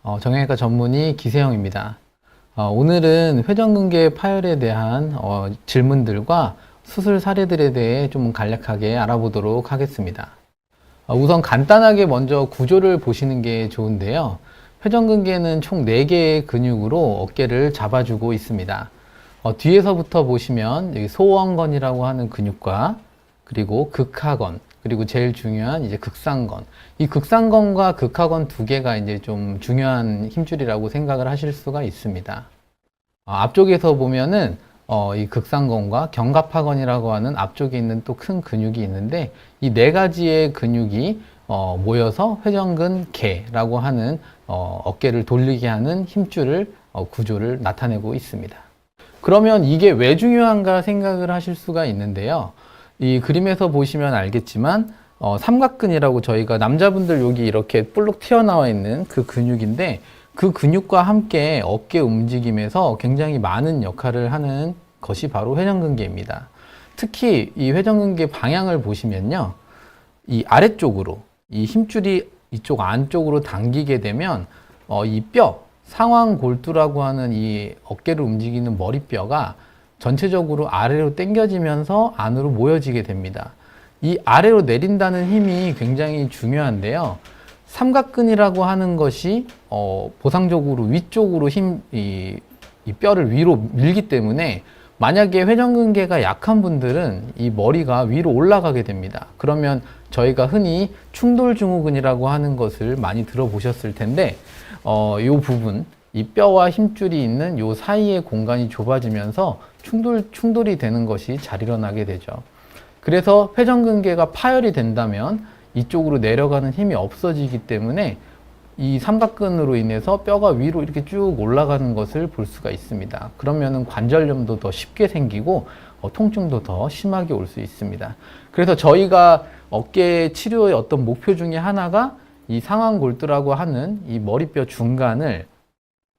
정형외과 전문의 기세형입니다. 오늘은 회전근개 파열에 대한 질문들과 수술 사례들에 대해 좀 간략하게 알아보도록 하겠습니다. 우선 간단하게 먼저 구조를 보시는 게 좋은데요. 회전근개는 총 4개의 근육으로 어깨를 잡아주고 있습니다. 뒤에서부터 보시면 여기 소원건이라고 하는 근육과 그리고 극하건, 그리고 제일 중요한 이제 극상건. 이 극상건과 극하건 두 개가 이제 좀 중요한 힘줄이라고 생각을 하실 수가 있습니다. 앞쪽에서 보면은 이 극상건과 견갑하건이라고 하는 앞쪽에 있는 또 큰 근육이 있는데 이 4가지의 근육이 모여서 회전근개라고 하는 어깨를 돌리게 하는 힘줄을 구조를 나타내고 있습니다. 그러면 이게 왜 중요한가 생각을 하실 수가 있는데요. 이 그림에서 보시면 알겠지만 삼각근이라고 저희가 남자분들 여기 이렇게 볼록 튀어나와 있는 그 근육인데 그 근육과 함께 어깨 움직임에서 굉장히 많은 역할을 하는 것이 바로 회전근개입니다. 특히 이 회전근개 방향을 보시면요. 이 아래쪽으로 이 힘줄이 이쪽 안쪽으로 당기게 되면 이 뼈, 상완골두라고 하는 이 어깨를 움직이는 머리뼈가 전체적으로 아래로 당겨지면서 안으로 모여지게 됩니다. 이 아래로 내린다는 힘이 굉장히 중요한데요. 삼각근이라고 하는 것이 보상적으로 위쪽으로 이 뼈를 위로 밀기 때문에 만약에 회전근개가 약한 분들은 이 머리가 위로 올라가게 됩니다. 그러면 저희가 흔히 충돌증후군이라고 하는 것을 많이 들어보셨을 텐데 이 부분, 이 뼈와 힘줄이 있는 이 사이의 공간이 좁아지면서 충돌이 되는 것이 잘 일어나게 되죠. 그래서 회전근개가 파열이 된다면 이쪽으로 내려가는 힘이 없어지기 때문에 이 삼각근으로 인해서 뼈가 위로 이렇게 쭉 올라가는 것을 볼 수가 있습니다. 그러면은 관절염도 더 쉽게 생기고 통증도 더 심하게 올 수 있습니다. 그래서 저희가 어깨 치료의 어떤 목표 중에 하나가 이 상완골두라고 하는 이 머리뼈 중간을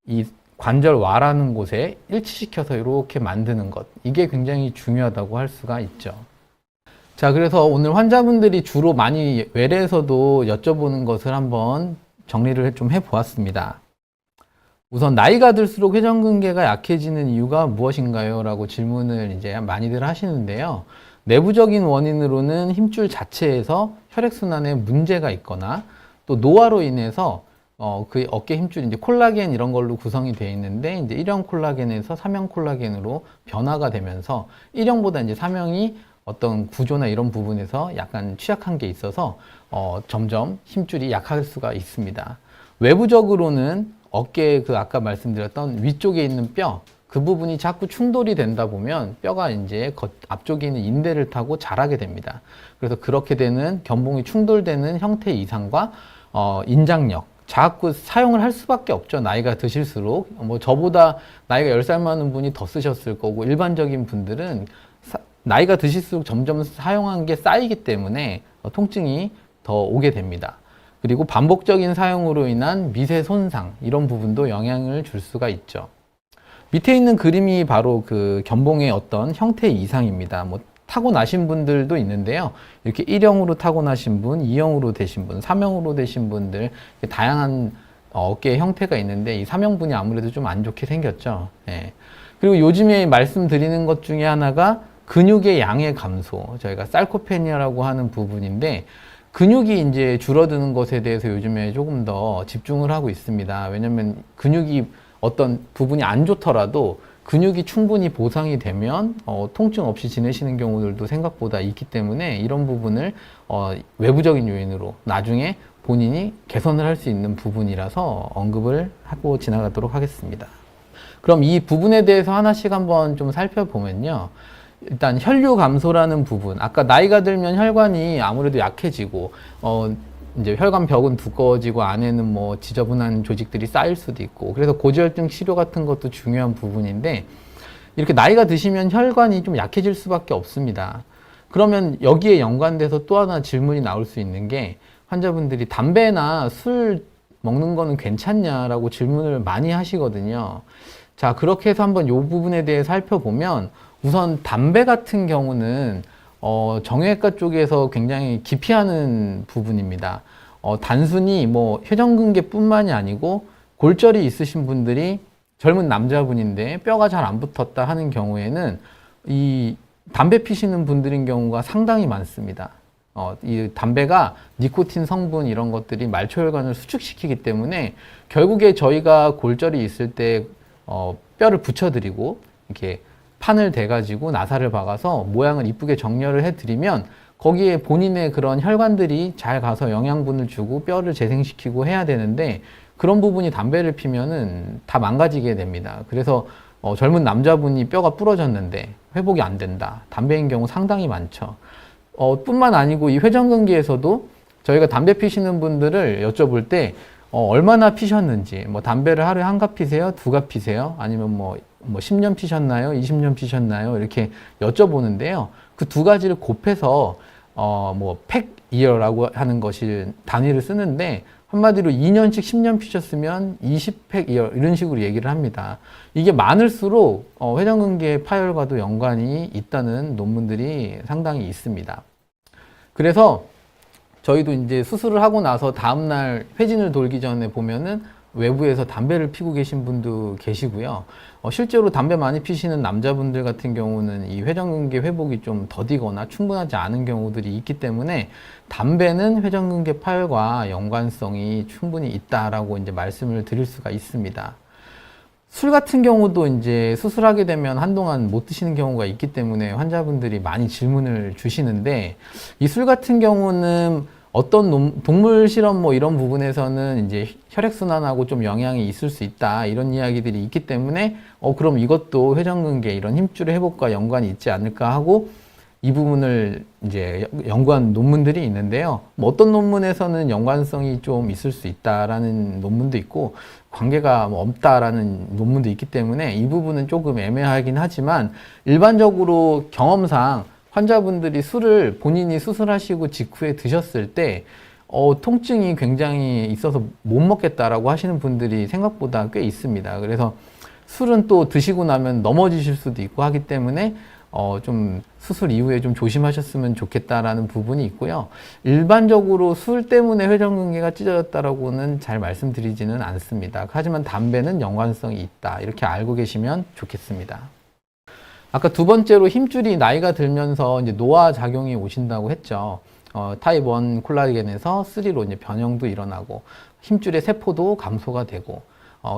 이 관절와라는 곳에 일치시켜서 이렇게 만드는 것, 이게 굉장히 중요하다고 할 수가 있죠. 자, 그래서 오늘 환자분들이 주로 많이 외래에서도 여쭤보는 것을 한번 정리를 좀 해보았습니다. 우선 나이가 들수록 회전근개가 약해지는 이유가 무엇인가요? 라고 질문을 이제 많이들 하시는데요. 내부적인 원인으로는 힘줄 자체에서 혈액순환에 문제가 있거나 또 노화로 인해서 그 어깨 힘줄이 이제 콜라겐 이런 걸로 구성이 되어 있는데 이제 1형 콜라겐에서 3형 콜라겐으로 변화가 되면서 1형보다 이제 3형이 어떤 구조나 이런 부분에서 약간 취약한 게 있어서 점점 힘줄이 약할 수가 있습니다. 외부적으로는 어깨 그 아까 말씀드렸던 위쪽에 있는 뼈, 그 부분이 자꾸 충돌이 된다 보면 뼈가 이제 앞쪽에 있는 인대를 타고 자라게 됩니다. 그래서 그렇게 되는 견봉이 충돌되는 형태 이상과 인장력, 자꾸 사용을 할 수밖에 없죠. 나이가 드실수록. 뭐 저보다 나이가 10살 많은 분이 더 쓰셨을 거고 일반적인 분들은 나이가 드실수록 점점 사용한 게 쌓이기 때문에 통증이 더 오게 됩니다. 그리고 반복적인 사용으로 인한 미세 손상, 이런 부분도 영향을 줄 수가 있죠. 밑에 있는 그림이 바로 그 견봉의 어떤 형태 이상입니다. 뭐 타고나신 분들도 있는데요. 이렇게 1형으로 타고나신 분, 2형으로 되신 분, 3형으로 되신 분들, 다양한 어깨의 형태가 있는데 이 3형분이 아무래도 좀 안 좋게 생겼죠. 예. 그리고 요즘에 말씀드리는 것 중에 하나가 근육의 양의 감소, 저희가 sarcopenia라고 하는 부분인데 근육이 이제 줄어드는 것에 대해서 요즘에 조금 더 집중을 하고 있습니다. 왜냐면 근육이 어떤 부분이 안 좋더라도 근육이 충분히 보상이 되면 통증 없이 지내시는 경우들도 생각보다 있기 때문에 이런 부분을 외부적인 요인으로 나중에 본인이 개선을 할 수 있는 부분이라서 언급을 하고 지나가도록 하겠습니다. 그럼 이 부분에 대해서 하나씩 한번 좀 살펴보면요. 일단 혈류 감소라는 부분, 아까 나이가 들면 혈관이 아무래도 약해지고 이제 혈관 벽은 두꺼워지고 안에는 뭐 지저분한 조직들이 쌓일 수도 있고 그래서 고지혈증 치료 같은 것도 중요한 부분인데 이렇게 나이가 드시면 혈관이 좀 약해질 수밖에 없습니다. 그러면 여기에 연관돼서 또 하나 질문이 나올 수 있는 게 환자분들이 담배나 술 먹는 거는 괜찮냐라고 질문을 많이 하시거든요. 자, 그렇게 해서 한번 이 부분에 대해 살펴보면 우선 담배 같은 경우는 정형외과 쪽에서 굉장히 기피하는 부분입니다. 단순히 뭐 회전근개뿐만이 아니고 골절이 있으신 분들이 젊은 남자분인데 뼈가 잘 안 붙었다 하는 경우에는 이 담배 피시는 분들인 경우가 상당히 많습니다. 이 담배가 니코틴 성분 이런 것들이 말초혈관을 수축시키기 때문에 결국에 저희가 골절이 있을 때 뼈를 붙여드리고 이렇게 판을 대가지고 나사를 박아서 모양을 이쁘게 정렬을 해드리면 거기에 본인의 그런 혈관들이 잘 가서 영양분을 주고 뼈를 재생시키고 해야 되는데 그런 부분이 담배를 피면은 다 망가지게 됩니다. 그래서 젊은 남자분이 뼈가 부러졌는데 회복이 안 된다. 담배인 경우 상당히 많죠. 뿐만 아니고 이 회전근개에서도 저희가 담배 피시는 분들을 여쭤볼 때 얼마나 피셨는지, 뭐 담배를 하루에 한 갑 피세요? 두 갑 피세요? 아니면 뭐 10년 피셨나요? 20년 피셨나요? 이렇게 여쭤보는데요. 그 두 가지를 곱해서 뭐 팩이어라고 하는 것이 단위를 쓰는데 한마디로 2년씩 10년 피셨으면 20팩이어 이런 식으로 얘기를 합니다. 이게 많을수록 회전근개 파열과도 연관이 있다는 논문들이 상당히 있습니다. 그래서 저희도 이제 수술을 하고 나서 다음날 회진을 돌기 전에 보면은 외부에서 담배를 피고 계신 분도 계시고요. 실제로 담배 많이 피시는 남자분들 같은 경우는 이 회전근개 회복이 좀 더디거나 충분하지 않은 경우들이 있기 때문에 담배는 회전근개 파열과 연관성이 충분히 있다라고 이제 말씀을 드릴 수가 있습니다. 술 같은 경우도 이제 수술하게 되면 한동안 못 드시는 경우가 있기 때문에 환자분들이 많이 질문을 주시는데 이 술 같은 경우는 어떤 동물 실험 뭐 이런 부분에서는 이제 혈액순환하고 좀 영향이 있을 수 있다 이런 이야기들이 있기 때문에 그럼 이것도 회전근개 이런 힘줄의 회복과 연관이 있지 않을까 하고 이 부분을 이제 연구한 논문들이 있는데요. 뭐 어떤 논문에서는 연관성이 좀 있을 수 있다라는 논문도 있고 관계가 뭐 없다라는 논문도 있기 때문에 이 부분은 조금 애매하긴 하지만 일반적으로 경험상 환자분들이 술을 본인이 수술하시고 직후에 드셨을 때 통증이 굉장히 있어서 못 먹겠다라고 하시는 분들이 생각보다 꽤 있습니다. 그래서 술은 또 드시고 나면 넘어지실 수도 있고 하기 때문에 좀 수술 이후에 좀 조심하셨으면 좋겠다라는 부분이 있고요. 일반적으로 술 때문에 회전근개가 찢어졌다라고는 잘 말씀드리지는 않습니다. 하지만 담배는 연관성이 있다. 이렇게 알고 계시면 좋겠습니다. 아까 두 번째로 힘줄이 나이가 들면서 이제 노화 작용이 오신다고 했죠. 타입 1 콜라겐에서 3로 이제 변형도 일어나고 힘줄의 세포도 감소가 되고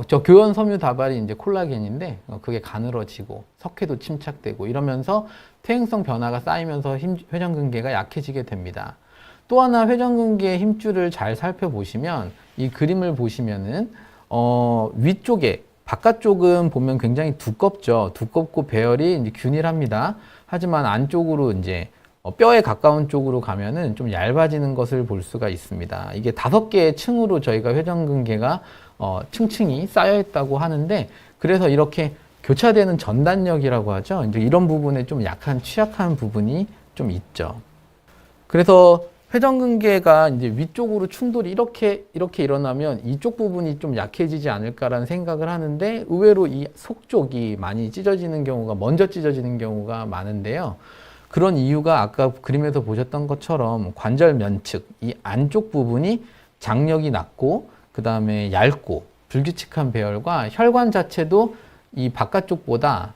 저 교연 섬유 다발이 이제 콜라겐인데 그게 가늘어지고 석회도 침착되고 이러면서 퇴행성 변화가 쌓이면서 회전근개가 약해지게 됩니다. 또 하나 회전근개의 힘줄을 잘 살펴보시면 이 그림을 보시면은 위쪽에 바깥쪽은 보면 굉장히 두껍죠. 두껍고 배열이 이제 균일합니다. 하지만 안쪽으로 이제 뼈에 가까운 쪽으로 가면은 좀 얇아지는 것을 볼 수가 있습니다. 이게 5개의 층으로 저희가 회전근개가 층층이 쌓여 있다고 하는데 그래서 이렇게 교차되는 전단력이라고 하죠. 이제 이런 부분에 좀 취약한 부분이 좀 있죠. 그래서 회전근개가 이제 위쪽으로 충돌이 이렇게 일어나면 이쪽 부분이 좀 약해지지 않을까라는 생각을 하는데 의외로 이 속쪽이 많이 찢어지는 경우가 먼저 찢어지는 경우가 많은데요. 그런 이유가 아까 그림에서 보셨던 것처럼 관절 면측, 이 안쪽 부분이 장력이 낮고 그 다음에 얇고 불규칙한 배열과 혈관 자체도 이 바깥쪽보다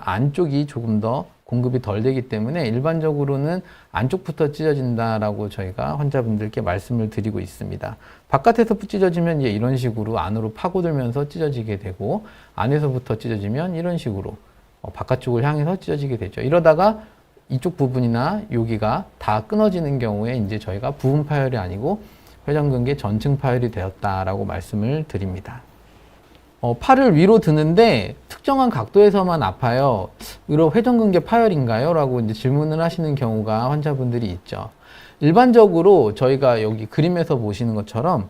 안쪽이 조금 더 공급이 덜 되기 때문에 일반적으로는 안쪽부터 찢어진다라고 저희가 환자분들께 말씀을 드리고 있습니다. 바깥에서 찢어지면 이제 이런 식으로 안으로 파고들면서 찢어지게 되고 안에서부터 찢어지면 이런 식으로 바깥쪽을 향해서 찢어지게 되죠. 이러다가 이쪽 부분이나 여기가 다 끊어지는 경우에 이제 저희가 부분 파열이 아니고 회전근개 전층 파열이 되었다라고 말씀을 드립니다. 팔을 위로 드는데 특정한 각도에서만 아파요. 이런 회전근개 파열인가요? 라고 이제 질문을 하시는 경우가 환자분들이 있죠. 일반적으로 저희가 여기 그림에서 보시는 것처럼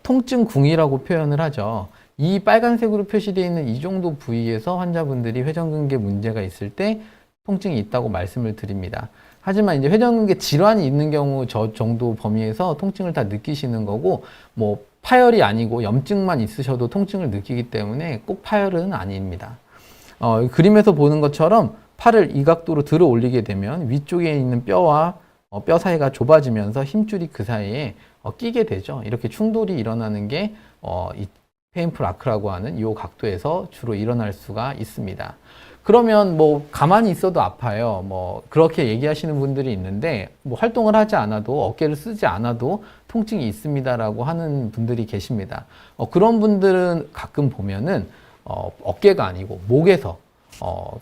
통증궁이라고 표현을 하죠. 이 빨간색으로 표시되어 있는 이 정도 부위에서 환자분들이 회전근개 문제가 있을 때 통증이 있다고 말씀을 드립니다. 하지만 이제 회전근개 질환이 있는 경우 저 정도 범위에서 통증을 다 느끼시는 거고 뭐 파열이 아니고 염증만 있으셔도 통증을 느끼기 때문에 꼭 파열은 아닙니다. 그림에서 보는 것처럼 팔을 이 각도로 들어 올리게 되면 위쪽에 있는 뼈와 뼈 사이가 좁아지면서 힘줄이 그 사이에 끼게 되죠. 이렇게 충돌이 일어나는 게 이 페인풀 아크라고 하는 이 각도에서 주로 일어날 수가 있습니다. 그러면 뭐 가만히 있어도 아파요. 뭐 그렇게 얘기하시는 분들이 있는데 뭐 활동을 하지 않아도 어깨를 쓰지 않아도 통증이 있습니다라고 하는 분들이 계십니다. 그런 분들은 가끔 보면은 어깨가 아니고 목에서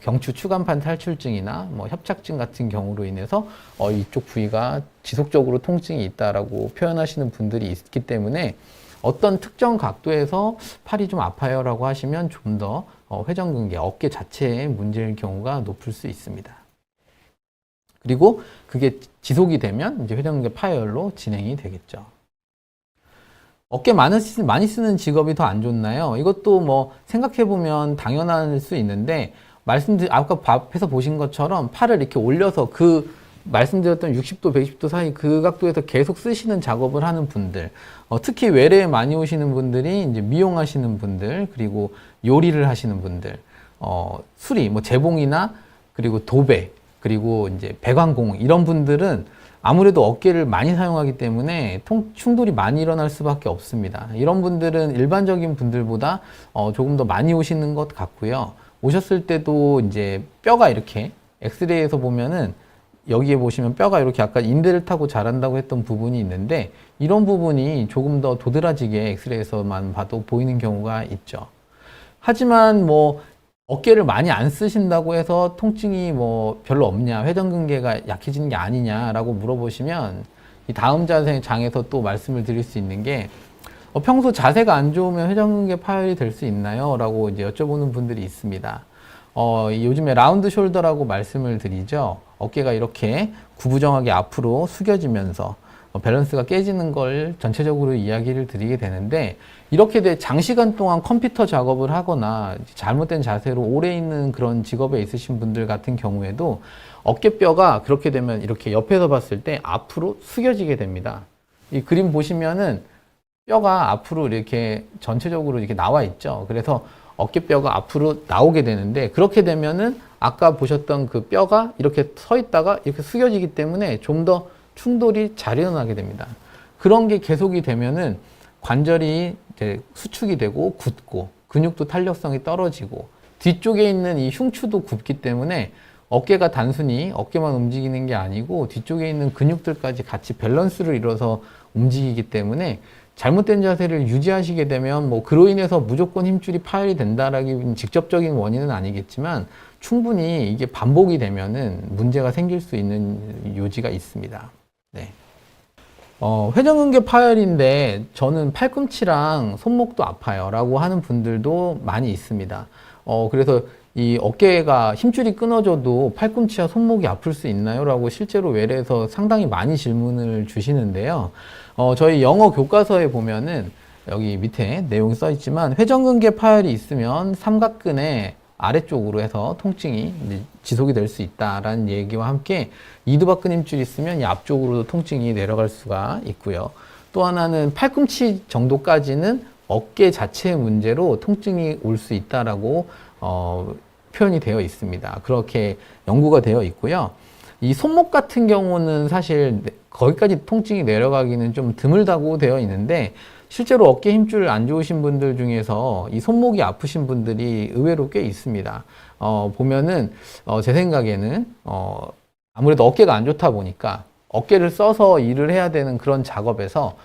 경추 추간판 탈출증이나 뭐 협착증 같은 경우로 인해서 이쪽 부위가 지속적으로 통증이 있다라고 표현하시는 분들이 있기 때문에 어떤 특정 각도에서 팔이 좀 아파요라고 하시면 좀 더 회전근개, 어깨 자체의 문제일 경우가 높을 수 있습니다. 그리고 그게 지속이 되면 이제 회전근개 파열로 진행이 되겠죠. 어깨 많이 쓰는 직업이 더 안 좋나요? 이것도 뭐 생각해보면 당연할 수 있는데 아까 앞에서 보신 것처럼 팔을 이렇게 올려서 말씀드렸던 60도, 120도 사이 그 각도에서 계속 쓰시는 작업을 하는 분들, 특히 외래에 많이 오시는 분들이 이제 미용하시는 분들, 그리고 요리를 하시는 분들, 수리, 뭐 재봉이나 그리고 도배, 그리고 이제 배관공 이런 분들은 아무래도 어깨를 많이 사용하기 때문에 충돌이 많이 일어날 수밖에 없습니다. 이런 분들은 일반적인 분들보다 조금 더 많이 오시는 것 같고요. 오셨을 때도 이제 뼈가 이렇게 엑스레이에서 보면은 여기에 보시면 뼈가 이렇게 아까 인대를 타고 자란다고 했던 부분이 있는데 이런 부분이 조금 더 도드라지게 엑스레이에서만 봐도 보이는 경우가 있죠. 하지만 뭐 어깨를 많이 안 쓰신다고 해서 통증이 뭐 별로 없냐, 회전근개가 약해지는 게 아니냐라고 물어보시면 이 다음 장에서 또 말씀을 드릴 수 있는 게 평소 자세가 안 좋으면 회전근개 파열이 될 수 있나요? 라고 이제 여쭤보는 분들이 있습니다. 요즘에 라운드 숄더라고 말씀을 드리죠. 어깨가 이렇게 구부정하게 앞으로 숙여지면서 밸런스가 깨지는 걸 전체적으로 이야기를 드리게 되는데 이렇게 장시간 동안 컴퓨터 작업을 하거나 잘못된 자세로 오래 있는 그런 직업에 있으신 분들 같은 경우에도 어깨뼈가 그렇게 되면 이렇게 옆에서 봤을 때 앞으로 숙여지게 됩니다. 이 그림 보시면은 뼈가 앞으로 이렇게 전체적으로 이렇게 나와 있죠. 그래서 어깨뼈가 앞으로 나오게 되는데 그렇게 되면은 아까 보셨던 그 뼈가 이렇게 서 있다가 이렇게 숙여지기 때문에 좀 더 충돌이 잘 일어나게 됩니다. 그런 게 계속이 되면은 관절이 이제 수축이 되고 굳고 근육도 탄력성이 떨어지고 뒤쪽에 있는 이 흉추도 굽기 때문에 어깨가 단순히 어깨만 움직이는 게 아니고 뒤쪽에 있는 근육들까지 같이 밸런스를 이뤄서 움직이기 때문에 잘못된 자세를 유지하시게 되면 뭐 그로 인해서 무조건 힘줄이 파열이 된다라기 직접적인 원인은 아니겠지만 충분히 이게 반복이 되면은 문제가 생길 수 있는 요지가 있습니다. 네. 회전근개 파열인데 저는 팔꿈치랑 손목도 아파요 라고 하는 분들도 많이 있습니다. 그래서 이 어깨가 힘줄이 끊어져도 팔꿈치와 손목이 아플 수 있나요? 라고 실제로 외래에서 상당히 많이 질문을 주시는데요. 저희 영어 교과서에 보면은 여기 밑에 내용이 써 있지만 회전근개 파열이 있으면 삼각근의 아래쪽으로 해서 통증이 지속이 될 수 있다라는 얘기와 함께 이두박근 힘줄이 있으면 이 앞쪽으로도 통증이 내려갈 수가 있고요. 또 하나는 팔꿈치 정도까지는 어깨 자체의 문제로 통증이 올 수 있다라고 표현이 되어 있습니다. 그렇게 연구가 되어 있고요. 이 손목 같은 경우는 사실 거기까지 통증이 내려가기는 좀 드물다고 되어 있는데 실제로 어깨 힘줄 안 좋으신 분들 중에서 이 손목이 아프신 분들이 의외로 꽤 있습니다. 보면은 제 생각에는 아무래도 어깨가 안 좋다 보니까 어깨를 써서 일을 해야 되는 그런 작업에서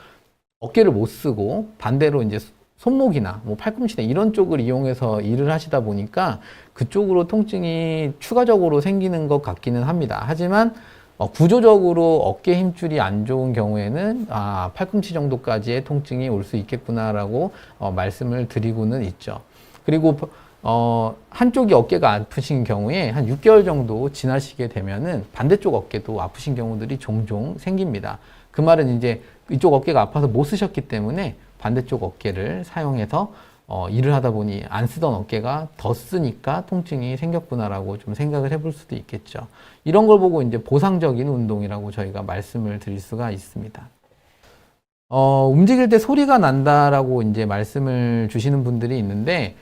어깨를 못 쓰고 반대로 이제 손목이나 뭐 팔꿈치나 이런 쪽을 이용해서 일을 하시다 보니까 그쪽으로 통증이 추가적으로 생기는 것 같기는 합니다. 하지만 구조적으로 어깨 힘줄이 안 좋은 경우에는 팔꿈치 정도까지의 통증이 올 수 있겠구나라고 말씀을 드리고는 있죠. 그리고 한쪽이 어깨가 아프신 경우에 한 6개월 정도 지나시게 되면은 반대쪽 어깨도 아프신 경우들이 종종 생깁니다. 그 말은 이제 이쪽 어깨가 아파서 못 쓰셨기 때문에 반대쪽 어깨를 사용해서 일을 하다 보니 안 쓰던 어깨가 더 쓰니까 통증이 생겼구나라고 좀 생각을 해볼 수도 있겠죠. 이런 걸 보고 이제 보상적인 운동이라고 저희가 말씀을 드릴 수가 있습니다. 움직일 때 소리가 난다라고 이제 말씀을 주시는 분들이 있는데,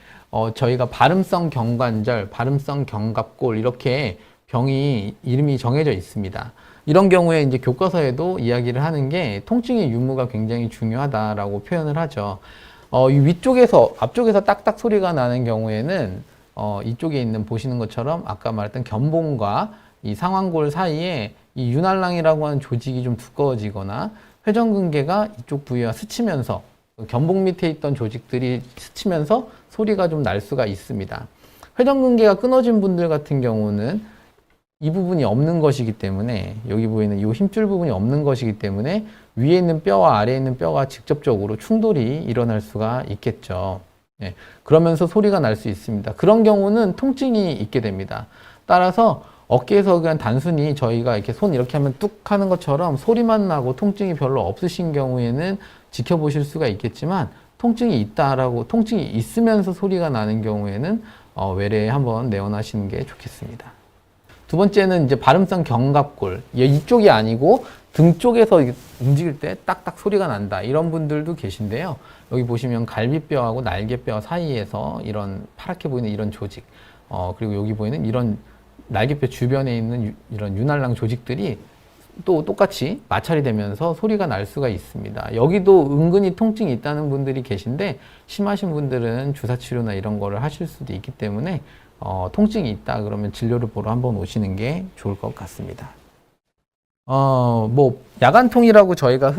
저희가 발음성 경관절, 발음성 견갑골 이렇게 병이 이름이 정해져 있습니다. 이런 경우에 이제 교과서에도 이야기를 하는 게 통증의 유무가 굉장히 중요하다라고 표현을 하죠. 이 위쪽에서, 앞쪽에서 딱딱 소리가 나는 경우에는 이쪽에 있는 보시는 것처럼 아까 말했던 견봉과 이 상완골 사이에 이 윤활랑이라고 하는 조직이 좀 두꺼워지거나 회전근개가 이쪽 부위와 스치면서 견봉 밑에 있던 조직들이 스치면서 소리가 좀 날 수가 있습니다. 회전근개가 끊어진 분들 같은 경우는 이 부분이 없는 것이기 때문에, 여기 보이는 이 힘줄 부분이 없는 것이기 때문에 위에 있는 뼈와 아래에 있는 뼈가 직접적으로 충돌이 일어날 수가 있겠죠. 예, 그러면서 소리가 날 수 있습니다. 그런 경우는 통증이 있게 됩니다. 따라서 어깨에서 그냥 단순히 저희가 이렇게 손 이렇게 하면 뚝 하는 것처럼 소리만 나고 통증이 별로 없으신 경우에는 지켜보실 수가 있겠지만, 통증이 있다라고, 통증이 있으면서 소리가 나는 경우에는 외래에 한번 내원하시는 게 좋겠습니다. 두 번째는 이제 발음성 견갑골. 이쪽이 아니고 등 쪽에서 움직일 때 딱딱 소리가 난다. 이런 분들도 계신데요. 여기 보시면 갈비뼈하고 날개뼈 사이에서 이런 파랗게 보이는 이런 조직, 그리고 여기 보이는 이런 날개뼈 주변에 있는 이런 윤활랑 조직들이 또 똑같이 마찰이 되면서 소리가 날 수가 있습니다. 여기도 은근히 통증이 있다는 분들이 계신데, 심하신 분들은 주사치료나 이런 거를 하실 수도 있기 때문에 통증이 있다 그러면 진료를 보러 한번 오시는 게 좋을 것 같습니다. 뭐 야간통이라고 저희가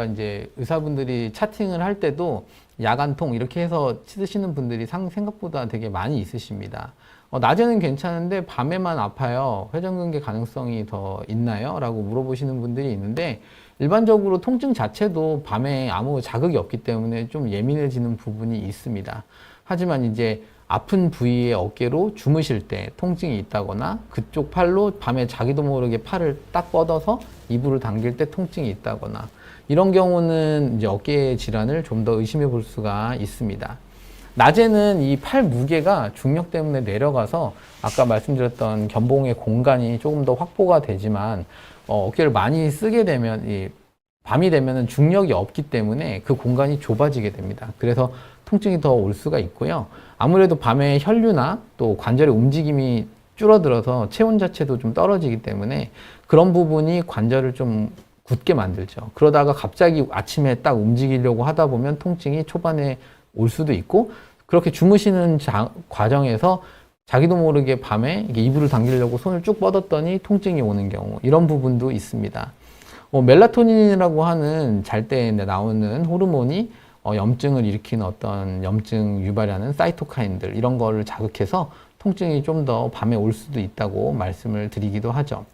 이제 의사분들이 차팅을 할 때도 야간통 이렇게 해서 쓰시는 분들이 생각보다 되게 많이 있으십니다. 낮에는 괜찮은데 밤에만 아파요. 회전근개 가능성이 더 있나요? 라고 물어보시는 분들이 있는데, 일반적으로 통증 자체도 밤에 아무 자극이 없기 때문에 좀 예민해지는 부분이 있습니다. 하지만 이제 아픈 부위의 어깨로 주무실 때 통증이 있다거나, 그쪽 팔로 밤에 자기도 모르게 팔을 딱 뻗어서 이불을 당길 때 통증이 있다거나, 이런 경우는 이제 어깨 질환을 좀 더 의심해 볼 수가 있습니다. 낮에는 이 팔 무게가 중력 때문에 내려가서 아까 말씀드렸던 견봉의 공간이 조금 더 확보가 되지만, 어깨를 많이 쓰게 되면, 밤이 되면은 중력이 없기 때문에 그 공간이 좁아지게 됩니다. 그래서 통증이 더 올 수가 있고요. 아무래도 밤에 혈류나 또 관절의 움직임이 줄어들어서 체온 자체도 좀 떨어지기 때문에 그런 부분이 관절을 좀 굳게 만들죠. 그러다가 갑자기 아침에 딱 움직이려고 하다 보면 통증이 초반에 올 수도 있고, 그렇게 주무시는 과정에서 자기도 모르게 밤에 이불을 당기려고 손을 쭉 뻗었더니 통증이 오는 경우, 이런 부분도 있습니다. 멜라토닌이라고 하는 잘 때 나오는 호르몬이 염증을 일으키는 어떤 염증 유발하는 사이토카인들, 이런 거를 자극해서 통증이 좀 더 밤에 올 수도 있다고 말씀을 드리기도 하죠.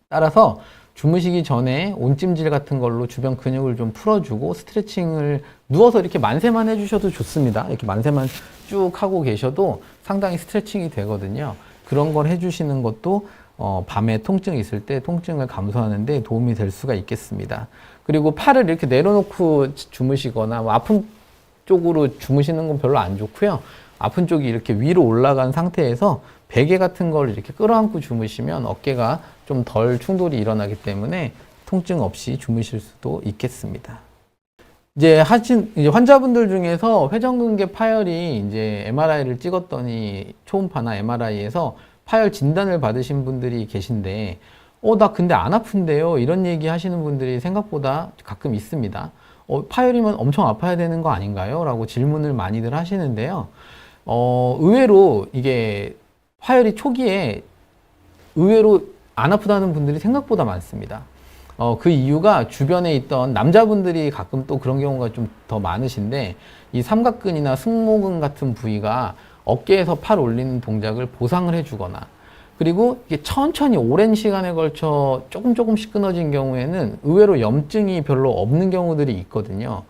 따라서 주무시기 전에 온찜질 같은 걸로 주변 근육을 좀 풀어주고, 스트레칭을 누워서 이렇게 만세만 해주셔도 좋습니다. 이렇게 만세만 쭉 하고 계셔도 상당히 스트레칭이 되거든요. 그런 걸 해주시는 것도 밤에 통증이 있을 때 통증을 감소하는 데 도움이 될 수가 있겠습니다. 그리고 팔을 이렇게 내려놓고 주무시거나, 뭐 아픈 쪽으로 주무시는 건 별로 안 좋고요. 아픈 쪽이 이렇게 위로 올라간 상태에서 베개 같은 걸 이렇게 끌어안고 주무시면 어깨가 좀 덜 충돌이 일어나기 때문에 통증 없이 주무실 수도 있겠습니다. 이제 환자분들 중에서 회전근개 파열이 이제 MRI를 찍었더니 초음파나 MRI에서 파열 진단을 받으신 분들이 계신데, 나 근데 안 아픈데요? 이런 얘기 하시는 분들이 생각보다 가끔 있습니다. 파열이면 엄청 아파야 되는 거 아닌가요? 라고 질문을 많이들 하시는데요. 의외로 이게 파열이 초기에 의외로 안 아프다는 분들이 생각보다 많습니다. 그 이유가 주변에 있던 남자분들이 가끔 또 그런 경우가 좀 더 많으신데, 이 삼각근이나 승모근 같은 부위가 어깨에서 팔 올리는 동작을 보상을 해주거나, 그리고 이게 천천히 오랜 시간에 걸쳐 조금씩 끊어진 경우에는 의외로 염증이 별로 없는 경우들이 있거든요.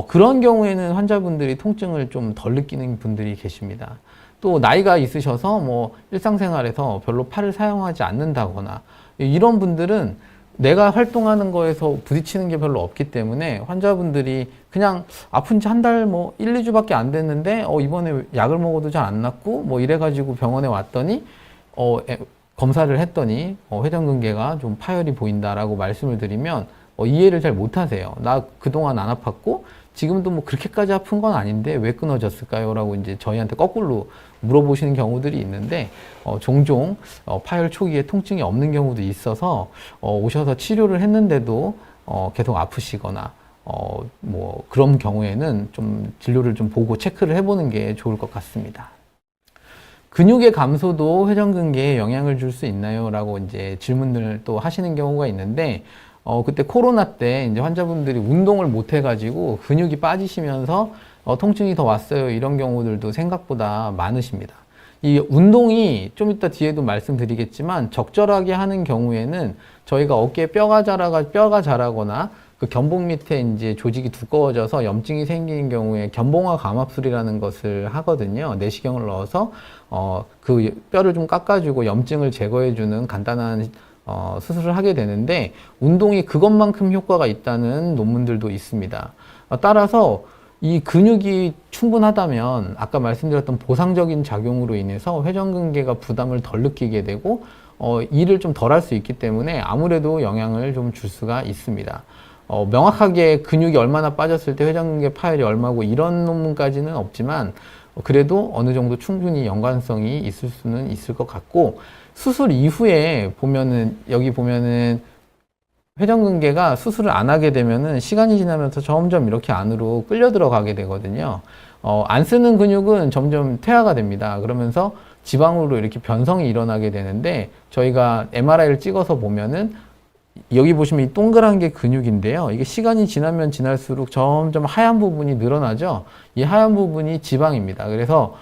그런 경우에는 환자분들이 통증을 좀 덜 느끼는 분들이 계십니다. 또 나이가 있으셔서 뭐 일상생활에서 별로 팔을 사용하지 않는다거나, 이런 분들은 내가 활동하는 거에서 부딪히는 게 별로 없기 때문에 환자분들이 그냥 아픈 지 한 달 뭐 1, 2주밖에 안 됐는데 이번에 약을 먹어도 잘 안 낫고 뭐 이래가지고 병원에 왔더니 검사를 했더니 회전근개가 좀 파열이 보인다라고 말씀을 드리면 이해를 잘 못하세요. 나 그동안 안 아팠고 지금도 뭐 그렇게까지 아픈 건 아닌데 왜 끊어졌을까요? 라고 이제 저희한테 거꾸로 물어보시는 경우들이 있는데, 종종 파열 초기에 통증이 없는 경우도 있어서 오셔서 치료를 했는데도 계속 아프시거나 뭐 그런 경우에는 좀 진료를 좀 보고 체크를 해보는 게 좋을 것 같습니다. 근육의 감소도 회전근개에 영향을 줄 수 있나요? 라고 이제 질문을 또 하시는 경우가 있는데, 그때 코로나 때 이제 환자분들이 운동을 못 해가지고 근육이 빠지시면서 통증이 더 왔어요. 이런 경우들도 생각보다 많으십니다. 이 운동이 좀 이따 뒤에도 말씀드리겠지만 적절하게 하는 경우에는 저희가 어깨에 뼈가 자라거나 그 견봉 밑에 이제 조직이 두꺼워져서 염증이 생기는 경우에 견봉화 감압술이라는 것을 하거든요. 내시경을 넣어서 그 뼈를 좀 깎아주고 염증을 제거해주는 간단한 수술을 하게 되는데, 운동이 그것만큼 효과가 있다는 논문들도 있습니다. 따라서 이 근육이 충분하다면 아까 말씀드렸던 보상적인 작용으로 인해서 회전근개가 부담을 덜 느끼게 되고 일을 좀 덜 할 수 있기 때문에 아무래도 영향을 좀 줄 수가 있습니다. 명확하게 근육이 얼마나 빠졌을 때 회전근개 파열이 얼마고 이런 논문까지는 없지만 그래도 어느 정도 충분히 연관성이 있을 수는 있을 것 같고, 수술 이후에 보면은 여기 보면은 회전근개가 수술을 안 하게 되면은 시간이 지나면서 점점 이렇게 안으로 끌려 들어가게 되거든요. 안 쓰는 근육은 점점 퇴화가 됩니다. 그러면서 지방으로 이렇게 변성이 일어나게 되는데, 저희가 MRI를 찍어서 보면은 여기 보시면 이 동그란 게 근육인데요. 이게 시간이 지나면 지날수록 점점 하얀 부분이 늘어나죠. 이 하얀 부분이 지방입니다. 그래서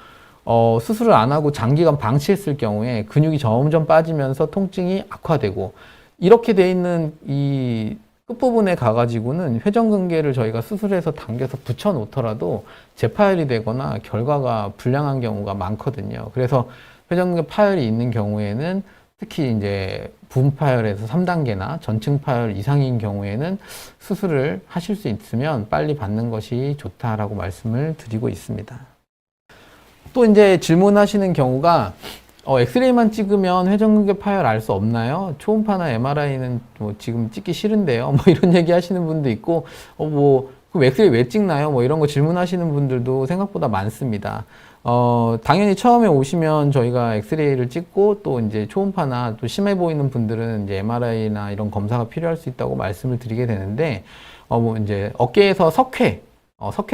수술을 안 하고 장기간 방치했을 경우에 근육이 점점 빠지면서 통증이 악화되고, 이렇게 돼 있는 이 끝부분에 가가지고는 회전근개를 저희가 수술해서 당겨서 붙여 놓더라도 재파열이 되거나 결과가 불량한 경우가 많거든요. 그래서 회전근개 파열이 있는 경우에는 특히 이제 부분파열에서 3단계나 전층 파열 이상인 경우에는 수술을 하실 수 있으면 빨리 받는 것이 좋다라고 말씀을 드리고 있습니다. 또 이제 질문하시는 경우가 엑스레이만 찍으면 회전근개 파열 알 수 없나요? 초음파나 MRI는 뭐 지금 찍기 싫은데요. 뭐 이런 얘기 하시는 분도 있고, 그럼 엑스레이 왜 찍나요? 뭐 이런 거 질문하시는 분들도 생각보다 많습니다. 당연히 처음에 오시면 저희가 엑스레이를 찍고 또 이제 초음파나 또 심해 보이는 분들은 이제 MRI나 이런 검사가 필요할 수 있다고 말씀을 드리게 되는데, 뭐 이제 어깨에서 석회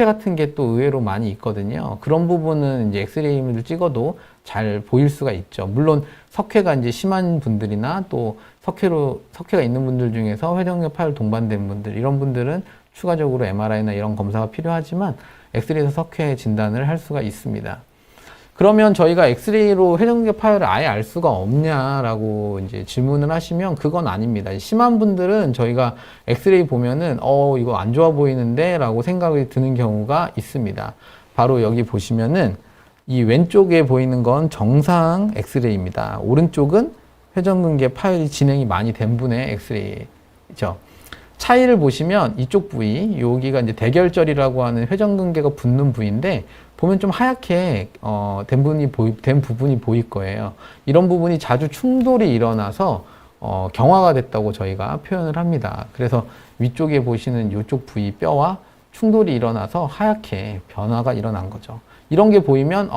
같은 게 또 의외로 많이 있거든요. 그런 부분은 이제 엑스레이를 찍어도 잘 보일 수가 있죠. 물론 석회가 이제 심한 분들이나 또 석회가 있는 분들 중에서 회전근개 파열 동반된 분들, 이런 분들은 추가적으로 MRI나 이런 검사가 필요하지만 엑스레이에서 석회 진단을 할 수가 있습니다. 그러면 저희가 엑스레이로 회전근개 파열을 아예 알 수가 없냐라고 이제 질문을 하시면 그건 아닙니다. 심한 분들은 저희가 엑스레이 보면은 이거 안 좋아 보이는데 라고 생각이 드는 경우가 있습니다. 바로 여기 보시면은 이 왼쪽에 보이는 건 정상 엑스레이입니다. 오른쪽은 회전근개 파열이 진행이 많이 된 분의 엑스레이죠. 차이를 보시면 이쪽 부위, 여기가 이제 대결절이라고 하는 회전근개가 붙는 부위인데, 보면 좀 하얗게 된 부분이 보일 거예요. 이런 부분이 자주 충돌이 일어나서 경화가 됐다고 저희가 표현을 합니다. 그래서 위쪽에 보시는 이쪽 부위 뼈와 충돌이 일어나서 하얗게 변화가 일어난 거죠. 이런 게 보이면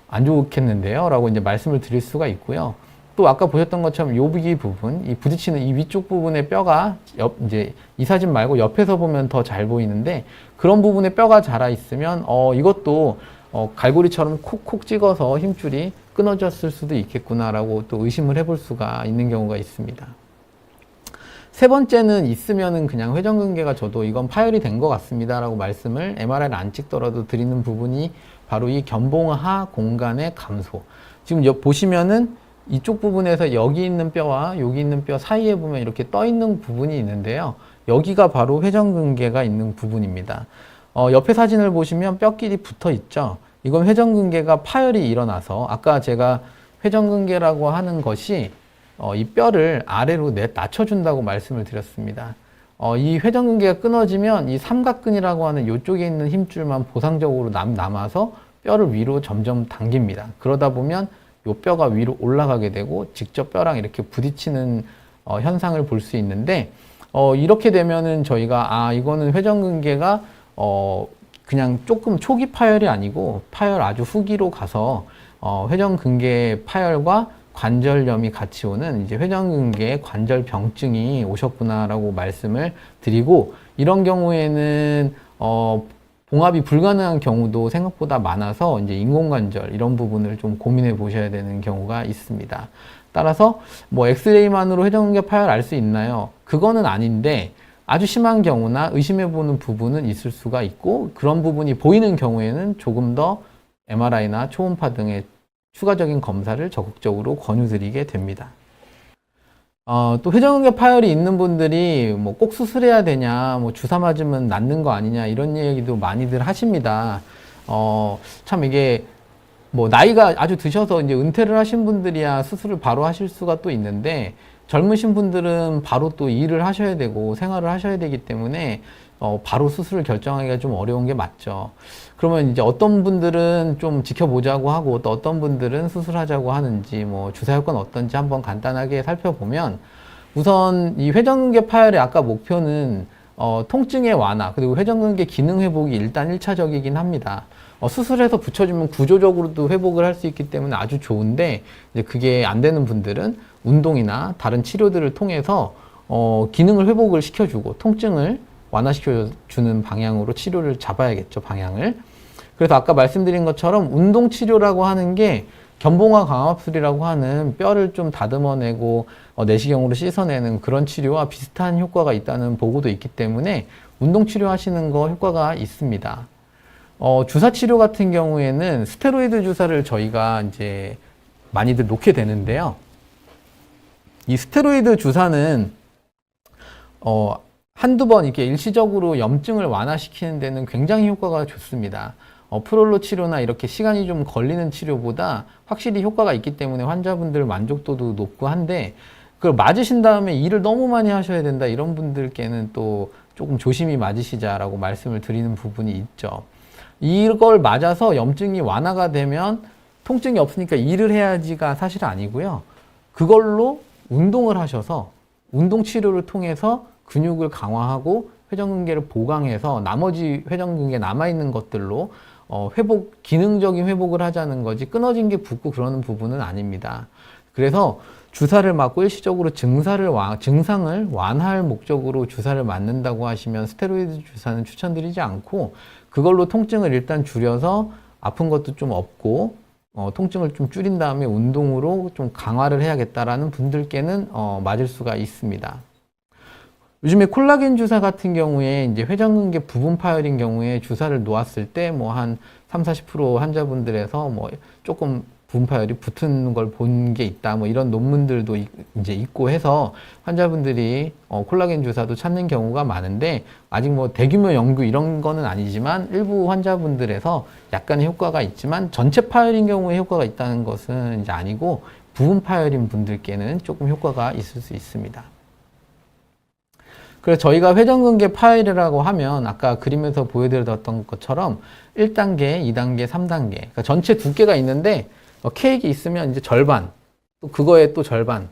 안 좋겠는데요 라고 이제 말씀을 드릴 수가 있고요. 또 아까 보셨던 것처럼 여기 부분, 이 부딪히는 이 위쪽 부분의 뼈가 이제 이 사진 말고 옆에서 보면 더 잘 보이는데, 그런 부분에 뼈가 자라 있으면 이것도 갈고리처럼 콕콕 찍어서 힘줄이 끊어졌을 수도 있겠구나라고 또 의심을 해볼 수가 있는 경우가 있습니다. 세 번째는 있으면은 그냥 회전근개가 저도 이건 파열이 된 것 같습니다라고 말씀을 MRI를 안 찍더라도 드리는 부분이 바로 이 견봉하 공간의 감소. 지금 보시면은 이쪽 부분에서 여기 있는 뼈와 여기 있는 뼈 사이에 보면 이렇게 떠 있는 부분이 있는데요. 여기가 바로 회전근개가 있는 부분입니다. 옆에 사진을 보시면 뼈끼리 붙어 있죠. 이건 회전근개가 파열이 일어나서, 아까 제가 회전근개라고 하는 것이 이 뼈를 아래로 낮춰준다고 말씀을 드렸습니다. 이 회전근개가 끊어지면 이 삼각근이라고 하는 이쪽에 있는 힘줄만 보상적으로 남아서 뼈를 위로 점점 당깁니다. 그러다 보면 이 뼈가 위로 올라가게 되고 직접 뼈랑 이렇게 부딪히는 현상을 볼 수 있는데, 이렇게 되면은 저희가 이거는 회전근개가 그냥 조금 초기 파열이 아니고 파열 아주 후기로 가서 회전근개 파열과 관절염이 같이 오는 이제 회전근개 관절병증이 오셨구나라고 말씀을 드리고, 이런 경우에는 봉합이 불가능한 경우도 생각보다 많아서 이제 인공관절 이런 부분을 좀 고민해 보셔야 되는 경우가 있습니다. 따라서 뭐 엑스레이만으로 회전근개 파열 알 수 있나요? 그거는 아닌데 아주 심한 경우나 의심해 보는 부분은 있을 수가 있고, 그런 부분이 보이는 경우에는 조금 더 MRI나 초음파 등의 추가적인 검사를 적극적으로 권유드리게 됩니다. 또 회전근개 파열이 있는 분들이 뭐 꼭 수술해야 되냐, 뭐 주사 맞으면 낫는 거 아니냐, 이런 얘기도 많이들 하십니다. 참 이게 뭐 나이가 아주 드셔서 이제 은퇴를 하신 분들이야 수술을 바로 하실 수가 또 있는데, 젊으신 분들은 바로 또 일을 하셔야 되고 생활을 하셔야 되기 때문에 바로 수술을 결정하기가 좀 어려운 게 맞죠. 그러면 이제 어떤 분들은 좀 지켜보자고 하고, 또 어떤 분들은 수술하자고 하는지, 뭐 주사 효과는 어떤지 한번 간단하게 살펴보면, 우선 이 회전근개 파열의 아까 목표는 통증의 완화, 그리고 회전근개 기능 회복이 일단 1차적이긴 합니다. 수술해서 붙여주면 구조적으로도 회복을 할 수 있기 때문에 아주 좋은데, 이제 그게 안 되는 분들은 운동이나 다른 치료들을 통해서 기능을 회복을 시켜주고 통증을 완화시켜주는 방향으로 치료를 잡아야겠죠, 방향을. 그래서 아까 말씀드린 것처럼 운동 치료라고 하는 게 견봉화 강압술이라고 하는 뼈를 좀 다듬어내고 내시경으로 씻어내는 그런 치료와 비슷한 효과가 있다는 보고도 있기 때문에 운동 치료하시는 거 효과가 있습니다. 주사 치료 같은 경우에는 스테로이드 주사를 저희가 이제 많이들 놓게 되는데요. 이 스테로이드 주사는 한두 번 이렇게 일시적으로 염증을 완화시키는 데는 굉장히 효과가 좋습니다. 프롤로 치료나 이렇게 시간이 좀 걸리는 치료보다 확실히 효과가 있기 때문에 환자분들 만족도도 높고 한데, 그걸 맞으신 다음에 일을 너무 많이 하셔야 된다 이런 분들께는 또 조금 조심히 맞으시자라고 말씀을 드리는 부분이 있죠. 이걸 맞아서 염증이 완화가 되면 통증이 없으니까 일을 해야지가 사실 아니고요. 그걸로 운동을 하셔서 운동 치료를 통해서 근육을 강화하고 회전근개를 보강해서 나머지 회전근개 남아있는 것들로 기능적인 회복을 하자는 거지, 끊어진 게 붓고 그러는 부분은 아닙니다. 그래서 주사를 맞고 일시적으로 증상을 완화할 목적으로 주사를 맞는다고 하시면 스테로이드 주사는 추천드리지 않고, 그걸로 통증을 일단 줄여서 아픈 것도 좀 없고 통증을 좀 줄인 다음에 운동으로 좀 강화를 해야겠다라는 분들께는 맞을 수가 있습니다. 요즘에 콜라겐 주사 같은 경우에 이제 회전근개 부분 파열인 경우에 주사를 놓았을 때 뭐 한 30-40% 환자분들에서 뭐 조금 부분 파열이 붙은 걸 본 게 있다, 뭐 이런 논문들도 이제 있고 해서 환자분들이 콜라겐 주사도 찾는 경우가 많은데, 아직 뭐 대규모 연구 이런 거는 아니지만 일부 환자분들에서 약간의 효과가 있지만 전체 파열인 경우에 효과가 있다는 것은 이제 아니고, 부분 파열인 분들께는 조금 효과가 있을 수 있습니다. 그래서 저희가 회전근개 파열이라고 하면 아까 그림에서 보여드렸던 것처럼 1단계, 2단계, 3단계, 그러니까 전체 두께가 있는데 케이크 있으면 이제 절반, 또 그거에 또 절반,